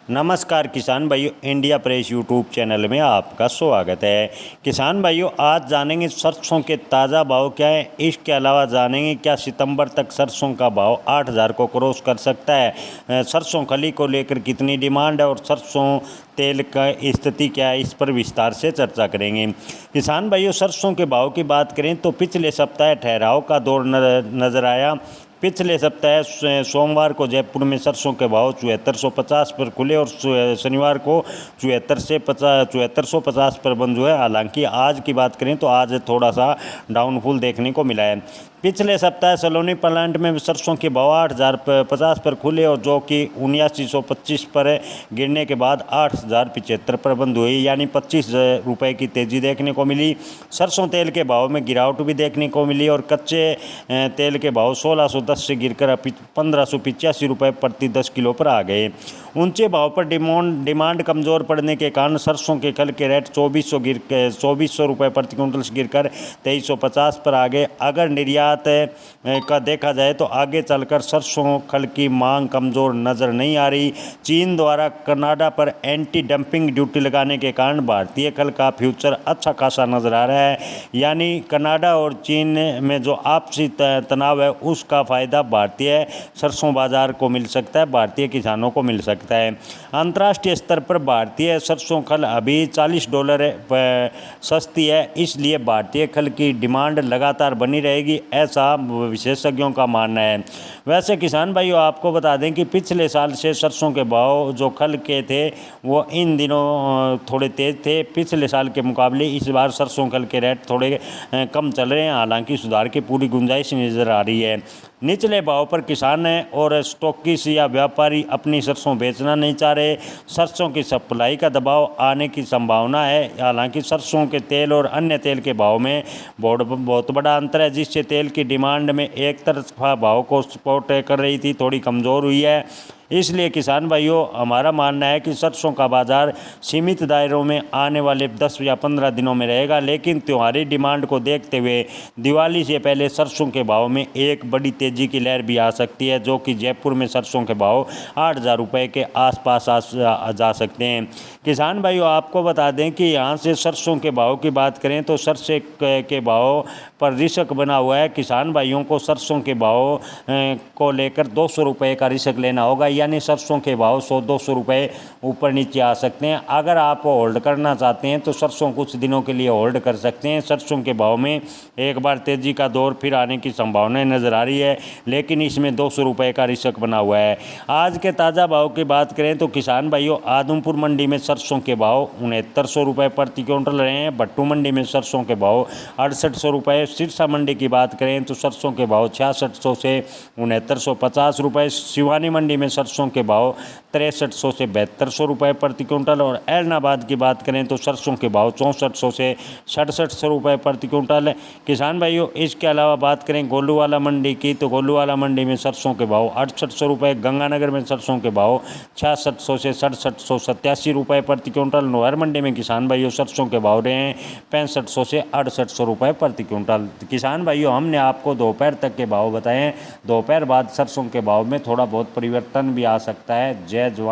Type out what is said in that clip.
नमस्कार किसान भाइयों, इंडिया प्रेस यूट्यूब चैनल में आपका स्वागत है। किसान भाइयों, आज जानेंगे सरसों के ताज़ा भाव क्या है। इसके अलावा जानेंगे क्या सितंबर तक सरसों का भाव 8,000 को क्रॉस कर सकता है। सरसों खली को लेकर कितनी डिमांड है और सरसों तेल का स्थिति क्या है, इस पर विस्तार से चर्चा करेंगे। किसान भाइयों, सरसों के भाव की बात करें तो पिछले सप्ताह ठहराव का दौर नज़र आया। पिछले सप्ताह सोमवार को जयपुर में सरसों के भाव 7450 पर खुले और शनिवार को 7450 पर बंद हुए। हालांकि आज की बात करें तो आज थोड़ा सा डाउनफॉल देखने को मिला है। पिछले सप्ताह सलोनी प्लांट में सरसों के भाव 8,050 पर खुले और जो कि 7925 पर गिरने के बाद 8,075 पर बंद हुई, यानी 25 रुपये की तेज़ी देखने को मिली। सरसों तेल के भाव में गिरावट भी देखने को मिली और कच्चे तेल के भाव 1610 से गिरकर 1585 रुपये प्रति 10 किलो पर आ गए। ऊंचे भाव पर डिमांड कमज़ोर पड़ने के कारण सरसों के खल के रेट 2400 रुपये प्रति क्विंटल से गिरकर 2350 पर आ गए। अगर निर्यात का देखा जाए तो आगे चलकर सरसों खल की मांग कमज़ोर नज़र नहीं आ रही। चीन द्वारा कनाडा पर एंटी डंपिंग ड्यूटी लगाने के कारण भारतीय खल का फ्यूचर अच्छा खासा नज़र आ रहा है, यानी कनाडा और चीन में जो आपसी तनाव है उसका फ़ायदा भारतीय सरसों बाज़ार को मिल सकता है, भारतीय किसानों को मिल सकता है। अंतर्राष्ट्रीय स्तर पर भारतीय सरसों खल अभी $40 सस्ती है, इसलिए भारतीय खल की डिमांड लगातार बनी रहेगी, ऐसा विशेषज्ञों का मानना है। वैसे किसान भाइयों, आपको बता दें कि पिछले साल से सरसों के भाव जो खल के थे वो इन दिनों थोड़े तेज़ थे। पिछले साल के मुकाबले इस बार सरसों खल के रेट थोड़े कम चल रहे हैं, हालांकि सुधार की पूरी गुंजाइश नज़र आ रही है। निचले भाव पर किसान और स्टॉकिस्ट या व्यापारी अपनी सरसों बेचना नहीं चाह रहे। सरसों की सप्लाई का दबाव आने की संभावना है। हालांकि सरसों के तेल और अन्य तेल के भाव में बहुत बड़ा अंतर है, जिससे तेल की डिमांड में एक तरफा भाव को सपोर्ट कर रही थी थोड़ी कमज़ोर हुई है। इसलिए किसान भाइयों, हमारा मानना है कि सरसों का बाज़ार सीमित दायरों में आने वाले 10 या 15 दिनों में रहेगा, लेकिन त्योहारी डिमांड को देखते हुए दिवाली से पहले सरसों के भाव में एक बड़ी तेज़ी की लहर भी आ सकती है, जो कि जयपुर में सरसों के भाव 8,000 रुपये के आसपास जा सकते हैं। किसान भाइयों, आपको बता दें कि यहाँ से सरसों के भाव की बात करें तो सरसों के भाव पर रिस्क बना हुआ है। किसान भाइयों को सरसों के भाव को लेकर 200 रुपये का रिस्क लेना होगा, यानी सरसों के भाव 100-200 रुपये ऊपर नीचे आ सकते हैं। अगर आप होल्ड करना चाहते हैं तो सरसों कुछ दिनों के लिए होल्ड कर सकते हैं। सरसों के भाव में एक बार तेज़ी का दौर फिर आने की संभावनाएं नज़र आ रही है, लेकिन इसमें 200 रुपये का रिस्क बना हुआ है। आज के ताज़ा भाव की बात करें तो किसान भाइयों, आदमपुर मंडी में सरसों के भाव 6900 रुपये प्रति क्विंटल रहे हैं। भट्टू मंडी में सरसों के भाव 6800 रुपये। सिरसा मंडी की बात करें तो सरसों के भाव 6600 से 6950 रुपये। शिवानी मंडी में सरसों के भाव 6300 से 7200 रुपये प्रति क्विंटल और ऐलनाबाद की बात करें तो सरसों के भाव 6400 से 6700 रुपये प्रति क्विंटल। किसान भाइयों, इसके अलावा बात करें गोलूवाला मंडी की तो गोलूवाला मंडी में सरसों के भाव 6800 रुपये। गंगानगर में सरसों के भाव 6600 से 6787 रुपये प्रति क्विंटल। नोहर मंडी में किसान भाइयों सरसों के भाव रहे हैं 6500 से 6800 रुपये प्रति क्विंटल। किसान भाइयों, हमने आपको दोपहर तक के भाव बताए हैं। दोपहर बाद सरसों के भाव में थोड़ा बहुत परिवर्तन भी आ सकता है। जय जवान।